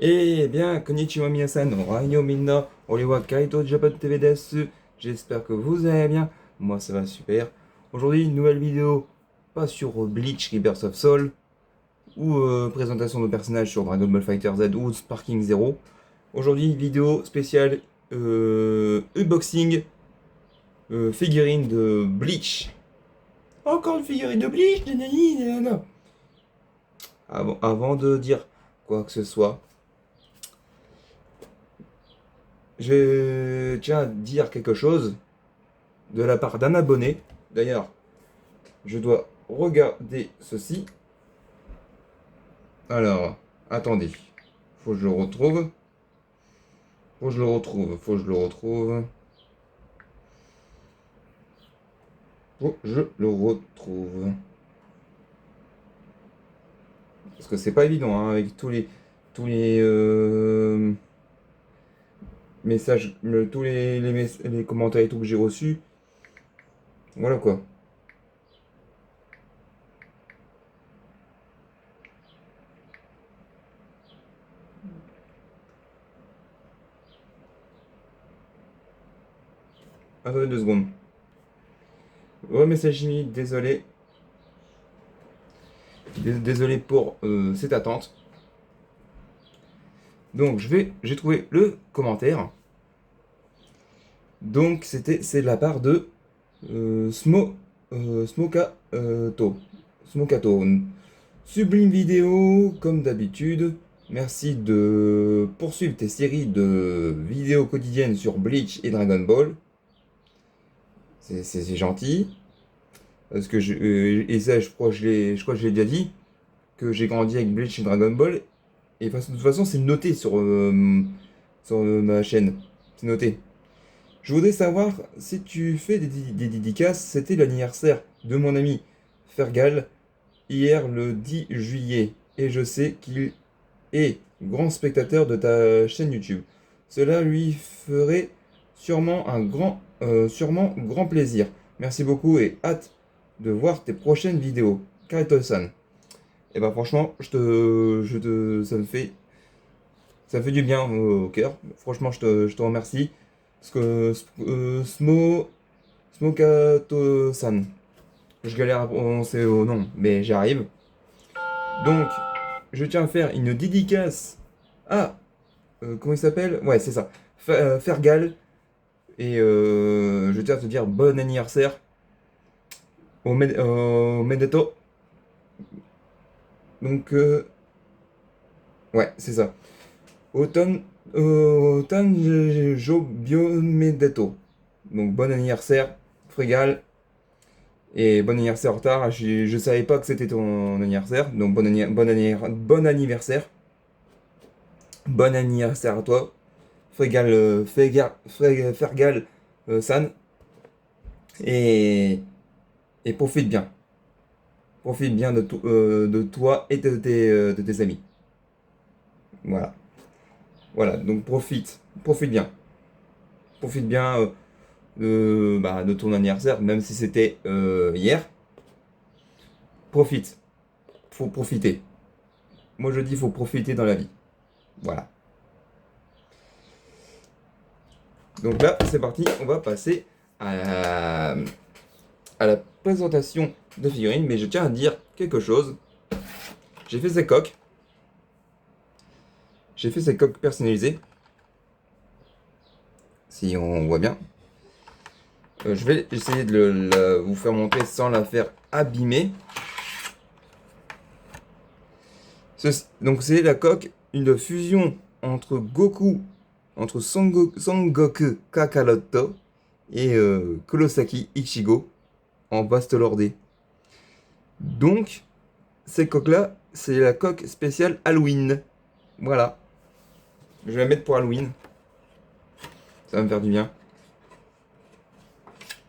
Eh bien, konnichiwa minasan, Ryo minna, Oliwa Kaito Japan TV desu. J'espère que vous allez bien. Moi, ça va super. Aujourd'hui, une nouvelle vidéo, pas sur Bleach Rebirth of Soul, ou présentation de personnages sur Dragon Ball Fighter Z ou Sparking Zero. Aujourd'hui, vidéo spéciale unboxing figurine de Bleach. Encore une figurine de Bleach, nanani, nanana. Avant de dire quoi que ce soit, je tiens à dire quelque chose de la part d'un abonné. D'ailleurs, je dois regarder ceci. Alors, attendez. Faut que je le retrouve. Faut que je le retrouve. Faut que je le retrouve. Faut que je le retrouve. Parce que c'est pas évident hein, avec tous les messages, tous les commentaires et tout que j'ai reçus. Voilà quoi. Attendez 2 secondes. Oh, message chimique, désolé. Désolé pour cette attente. Donc j'ai trouvé le commentaire. Donc c'est de la part de Smokato. Smokato. Sublime vidéo, comme d'habitude. Merci de poursuivre tes séries de vidéos quotidiennes sur Bleach et Dragon Ball. C'est gentil. Parce que et ça, je crois que je l'ai déjà dit, que j'ai grandi avec Bleach et Dragon Ball. Et de toute façon, c'est noté sur ma chaîne. C'est noté. Je voudrais savoir si tu fais des dédicaces. C'était l'anniversaire de mon ami Fergal hier le 10 juillet. Et je sais qu'il est grand spectateur de ta chaîne YouTube. Cela lui ferait sûrement grand plaisir. Merci beaucoup et hâte de voir tes prochaines vidéos. Kaito-san. Et bah franchement, ça me fait du bien au cœur. Franchement, je te remercie. Parce que Smokato-san, je galère à prononcer au nom, mais j'arrive. Donc, je tiens à faire une dédicace à, comment il s'appelle? Ouais, c'est ça. Fergal. Et je tiens à te dire bon anniversaire au Medeto. Donc, ouais, c'est ça. Automne, Tanjo Biomedeto. Donc, bon anniversaire, Frégal. Et bon anniversaire en retard. Je savais pas que c'était ton anniversaire. Donc, bon anniversaire. Bon anniversaire à toi. Fergal San. Et, et profite bien. Profite bien de toi et de tes amis. Voilà. Voilà, donc profite bien. Profite bien de ton anniversaire, même si c'était hier. Profite. Faut profiter. Moi je dis faut profiter dans la vie. Voilà. Donc là, c'est parti, on va passer à la présentation de figurines, mais je tiens à dire quelque chose. J'ai fait ces coques. J'ai fait ces coques personnalisées. Si on voit bien. Je vais essayer de vous faire montrer sans la faire abîmer. Donc c'est la coque, une fusion entre Son Goku Kakaroto et Kurosaki Ichigo en vaste lordé. Donc, cette coque-là, c'est la coque spéciale Halloween. Voilà. Je vais la mettre pour Halloween. Ça va me faire du bien.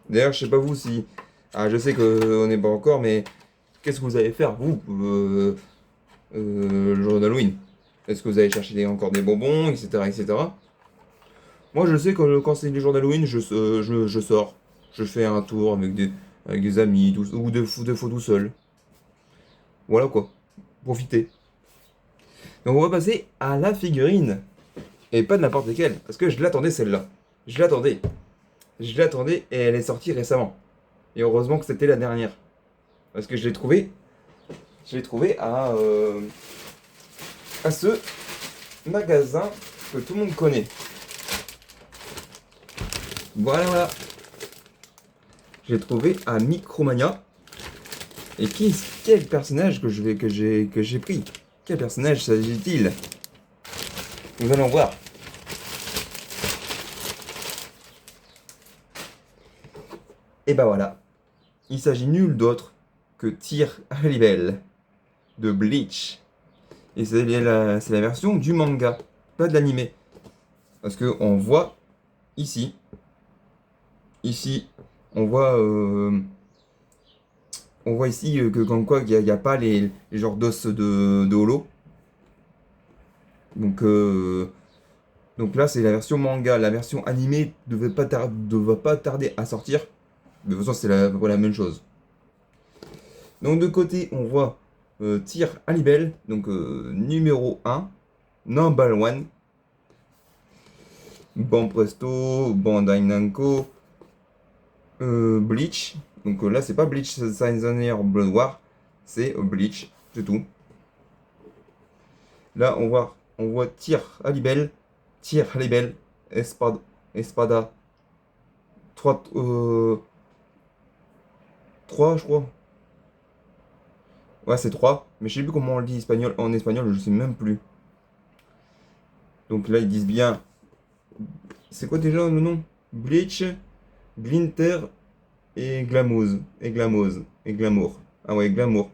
D'ailleurs, je sais pas vous si... Ah, je sais qu'on n'est pas encore, mais qu'est-ce que vous allez faire, vous, le jour d'Halloween? Est-ce que vous allez chercher encore des bonbons, etc., etc. Moi, je sais que quand c'est les jours d'Halloween, je sors. Je fais un tour avec des amis, ou des fois tout seul. Voilà quoi. Profitez. Et on va passer à la figurine. Et pas de n'importe laquelle, parce que je l'attendais celle-là. Je l'attendais. Je l'attendais et elle est sortie récemment. Et heureusement que c'était la dernière. Parce que je l'ai trouvé à ce magasin que tout le monde connaît. Voilà, voilà. Je l'ai trouvé à Micromania. Et quel personnage que j'ai pris? Quel personnage s'agit-il? Nous allons voir. Et bah voilà. Il s'agit nul d'autre que Tyr Haribel de Bleach. Et c'est la version du manga, pas de l'animé. Parce que ici, ici, on voit, euh, on voit ici que comme quoi il n'y a pas les genres d'os de holo. Donc, donc là, c'est la version manga. La version animée devait pas tarder à sortir. De toute façon, c'est à peu près la même chose. Donc de côté, on voit Tyr Haribel, donc numéro 1, Number 1. Bon Presto, Bandai Namco, Bleach. Donc là, c'est pas Bleach Saint Blood War, c'est Bleach, c'est tout. Là, on voit Tyr Haribel, Espada 3, 3 je crois. Ouais, c'est 3, mais je sais plus comment on le dit en espagnol, je sais même plus. Donc là, ils disent bien. C'est quoi déjà le nom? Bleach, Glinter et Glamouse. Et Glamose. Et Glamour. Ah ouais, Glamour.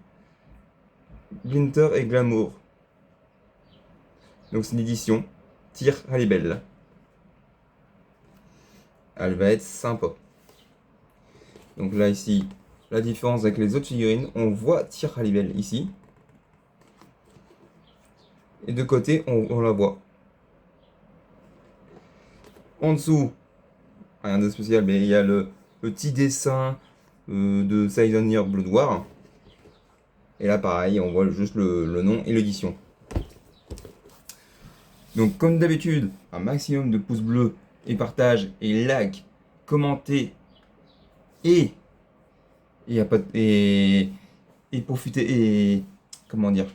Glinter et Glamour. Donc c'est une édition. Tyr Haribel. Elle va être sympa. Donc là, ici, la différence avec les autres figurines, on voit Tyr Haribel ici. Et de côté, on la voit. En dessous, rien de spécial, mais il y a le petit dessin de Silent Year Blood War. Et là, pareil, on voit juste le nom et l'édition. Donc, comme d'habitude, un maximum de pouces bleus et partage et like, commentez et et, et profitez et comment dire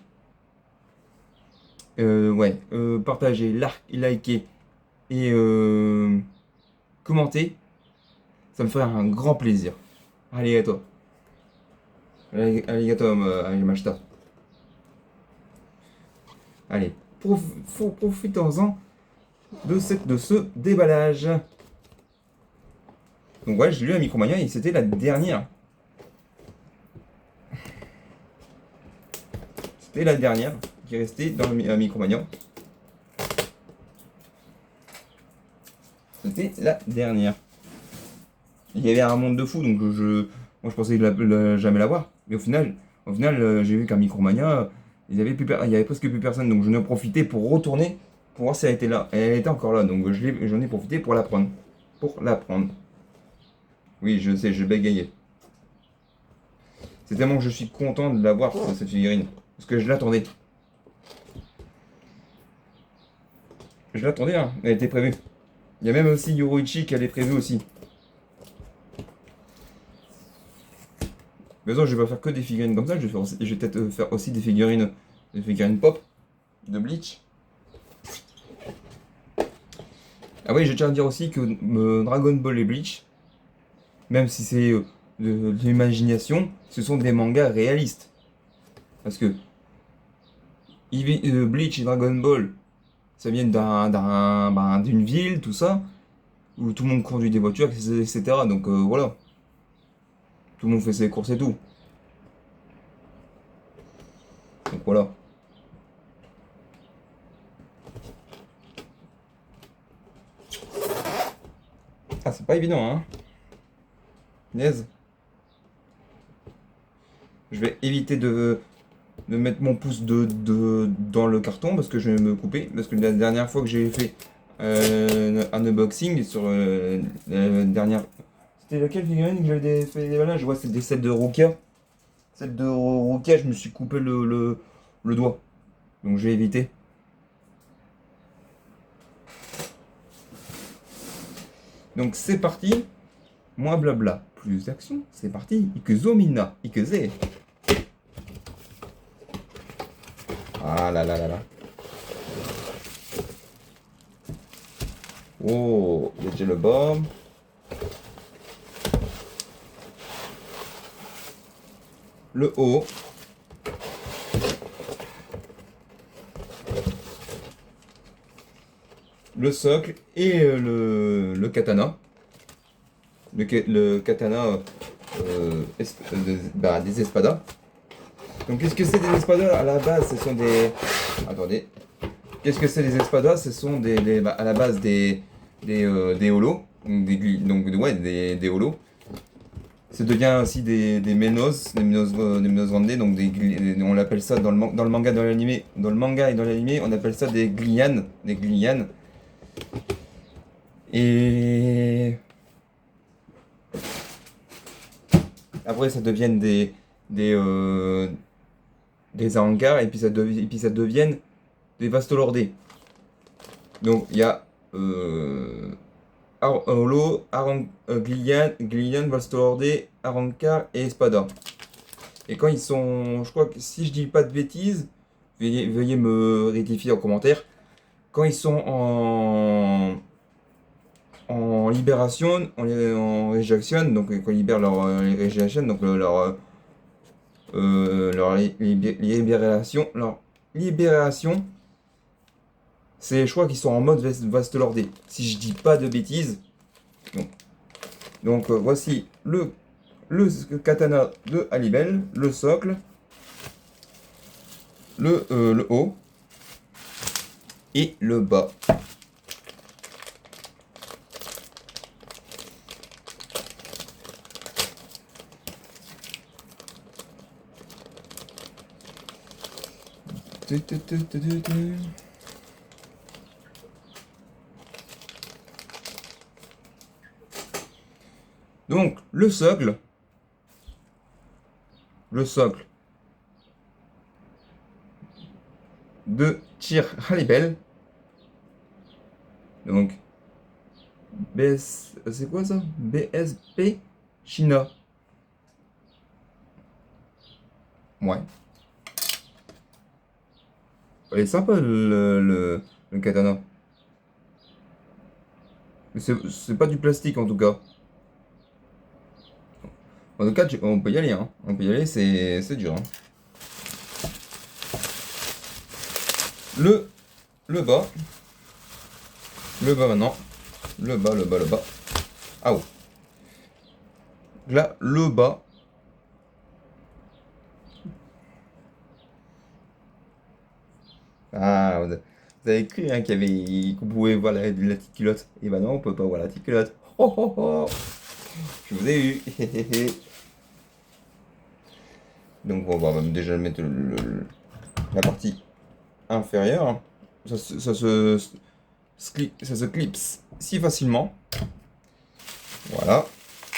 ouais partagez, likez et commentez, ça me ferait un grand plaisir. Allez à toi. Arigato, Arimashita. Allez, profitons-en de ce déballage. Donc voilà, j'ai lu à Micromania et c'était la dernière. C'était la dernière qui restait dans le Micromania. C'était la dernière. Il y avait un monde de fou, donc moi je pensais jamais l'avoir. Mais au final j'ai vu qu'à Micromania, il y avait presque plus personne, donc je n'ai profité pour retourner pour voir si elle était là. Et elle était encore là, donc j'en ai profité pour la prendre. Pour la prendre. Oui, je sais, je bégayais. C'est tellement que je suis content de l'avoir, cette figurine. Parce que je l'attendais. Je l'attendais, hein. Elle était prévue. Il y a même aussi Yoroichi qui elle est prévue aussi. Mais non, je vais pas faire que des figurines comme ça, je vais peut-être faire aussi des figurines pop de Bleach. Ah oui, je tiens à dire aussi que Dragon Ball et Bleach, même si c'est de l'imagination, ce sont des mangas réalistes. Parce que Bleach et Dragon Ball, ça vient d'une ville, tout ça, où tout le monde conduit des voitures, etc. Donc voilà, tout le monde fait ses courses et tout. Donc voilà. Ah, c'est pas évident, hein. Niaise. Je vais éviter de mettre mon pouce dans le carton parce que je vais me couper. Parce que la dernière fois que j'ai fait un unboxing sur la dernière. C'était laquelle figurine que j'avais fait des déballages? Ouais, c'était celle de Rukia. Celle de Rukia, je me suis coupé le doigt. Donc j'ai évité. Donc c'est parti. Moins blabla, plus d'action. C'est parti. Ikezomina. Ikeze. Ah là là là là. Oh, il y a déjà le bas. Le haut. Le socle et le katana. Le katana des espadas. Donc qu'est-ce que c'est des espadas? À la base, ce sont des... Attendez. Qu'est-ce que c'est des espadas? Ce sont à la base des holos. Donc des holos. Ça devient aussi des menos, des menos grande, donc on l'appelle ça dans le manga, dans le manga et dans l'anime, on appelle ça des glianes. Et après ça deviennent des hangars et puis ça deviennent des vastolordés. Donc il y a holo, glian, vastolordé, arankar et espada. Et quand ils sont, je crois que si je dis pas de bêtises, veuillez me rectifier en commentaire. Quand ils sont en libération, en rejection, donc quand ils libèrent leur rejection, donc leur libération, c'est, je crois qu'ils sont en mode vaste lordé. Si je dis pas de bêtises. Donc voici le katana de Alibel, le socle, le haut et le bas. Donc le socle de Tir Halibel. Donc c'est quoi ça? BSP China. Ouais. Il est sympa le katana. C'est pas du plastique en tout cas. En tout cas, on peut y aller, hein. On peut y aller, c'est dur, hein. Le bas. Le bas maintenant. Le bas. Ah ouais. Là, le bas. Ah, vous avez cru hein, qu'on pouvait voir la petite culotte. Et bah non, on peut pas voir la petite culotte. Oh, oh, oh. Je vous ai eu. Donc on va déjà mettre la partie inférieure. Ça se clipse si facilement. Voilà.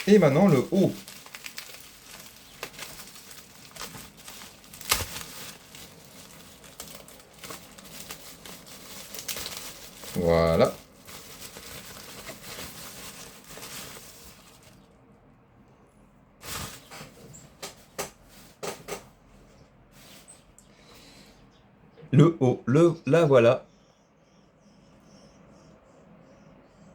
Et maintenant le haut. Voilà. Le haut, là voilà.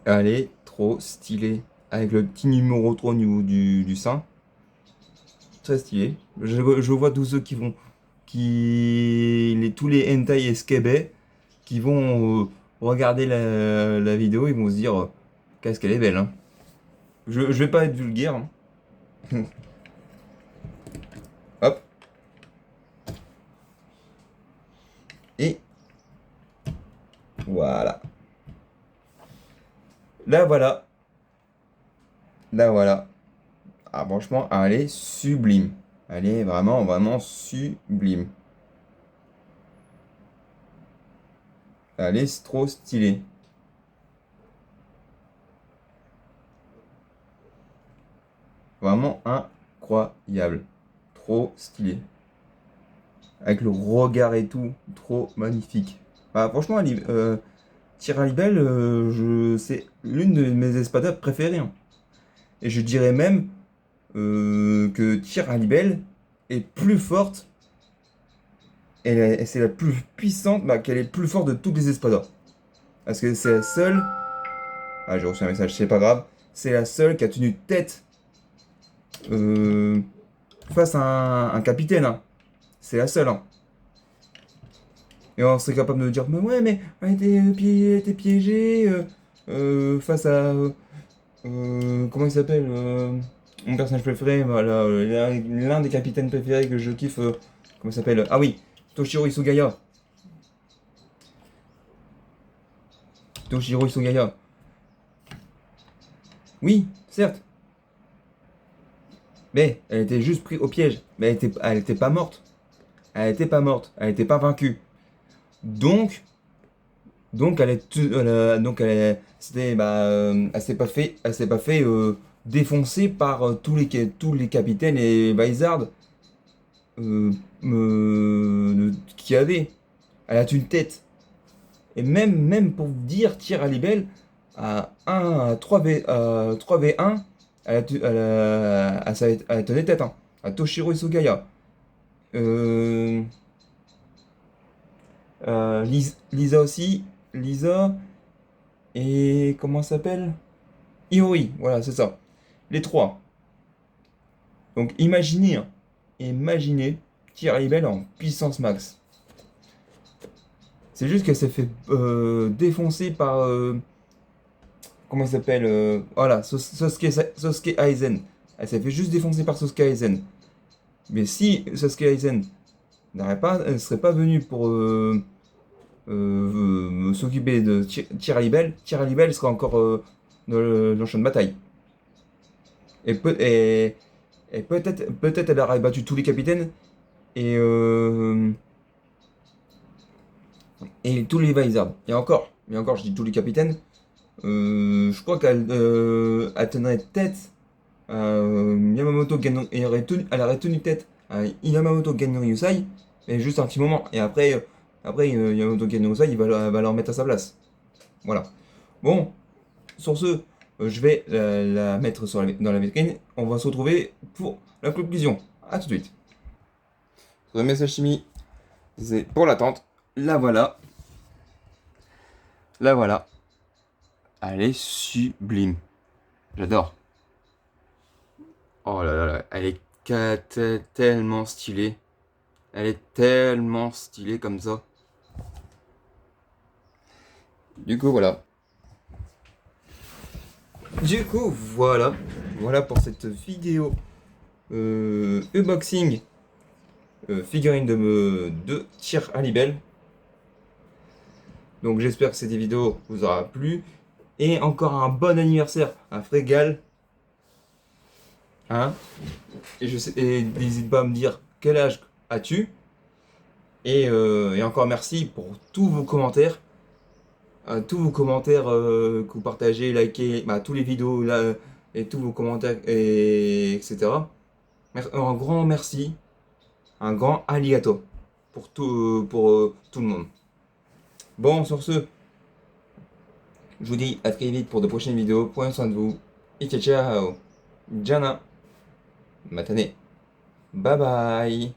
Allez, trop stylé. Avec le petit numéro 3 au niveau du sein. Très stylé. Je vois tous ceux tous les hentai et skébé qui vont regarder la vidéo, ils vont se dire qu'est-ce qu'elle est belle, hein. Je vais pas être vulgaire, hein. Hop. Et voilà. Là voilà. Là voilà. Ah franchement, elle est sublime. Elle est vraiment, vraiment sublime. Elle est trop stylée. Vraiment incroyable. Trop stylé. Avec le regard et tout. Trop magnifique. Bah, franchement, Tiralibel, c'est l'une de mes espadas préférées, hein. Et je dirais même que Tiralibel est plus forte, c'est la plus puissante, bah, qu'elle est plus forte de toutes les espadas. Parce que c'est la seule. Ah, j'ai reçu un message, c'est pas grave. C'est la seule qui a tenu tête euh, face à un capitaine, hein. C'est la seule, hein. Et on serait capable de me dire, mais ouais, mais elle était piégée face à. Comment il s'appelle mon personnage préféré, voilà, l'un des capitaines préférés que je kiffe. Comment il s'appelle? Ah oui, Toshiro Isugaya. Toshiro Isugaya. Oui, certes. Mais elle était juste prise au piège. Mais elle était pas morte. Elle était pas morte. Elle était pas vaincue. Donc, donc c'était, bah, elle s'est pas fait défoncer par tous les capitaines et Vizard qu'il y avait. Elle a une tête. Et même pour dire, tir à Libelle, à 3v1, elle tenait tête, hein, à Toshiro Isugaya. Euh, Lisa aussi. Lisa. Et comment elle s'appelle? Iori, voilà, c'est ça. Les trois. Donc imaginez, hein, imaginez Tiralibel en puissance max. C'est juste qu'elle s'est fait défoncer par. Comment il s'appelle voilà, Sasuke Aizen. Elle s'est fait juste défoncer par Sasuke Aizen. Mais si Sasuke Aizen n'aurait pas, elle serait pas venue pour s'occuper de Tiralibel, Tiralibel serait encore dans le champ de bataille. Et, et peut-être elle aurait battu tous les capitaines et tous les Vizards. Et encore, je dis tous les capitaines. Je crois elle tenait tête à Yamamoto Genno, elle aurait tenu tête à Yamamoto Genryusai, mais juste un petit moment. Et après Yamamoto Genryusai, va leur mettre à sa place. Voilà. Bon, sur ce, je vais la mettre dans la vitrine. On va se retrouver pour la conclusion. A tout de suite. Le message chimie, c'est pour l'attente. La voilà. La voilà. Elle est sublime. J'adore. Oh là là là, elle est tellement stylée. Elle est tellement stylée comme ça. Du coup, voilà. Du coup, voilà. Voilà pour cette vidéo unboxing figurine de Tir à Libelle. Donc j'espère que cette vidéo vous aura plu. Et encore un bon anniversaire à Frégal. Hein? Et n'hésite pas à me dire quel âge as-tu. Et encore merci pour tous vos commentaires. Tous vos commentaires que vous partagez, likez, bah, tous les vidéos là, et tous vos commentaires, etc. Un grand merci, un grand arigato pour tout le monde. Bon, sur ce, je vous dis à très vite pour de prochaines vidéos. Prenez soin de vous. Et ciao ciao. Jana. Matane. Bye bye.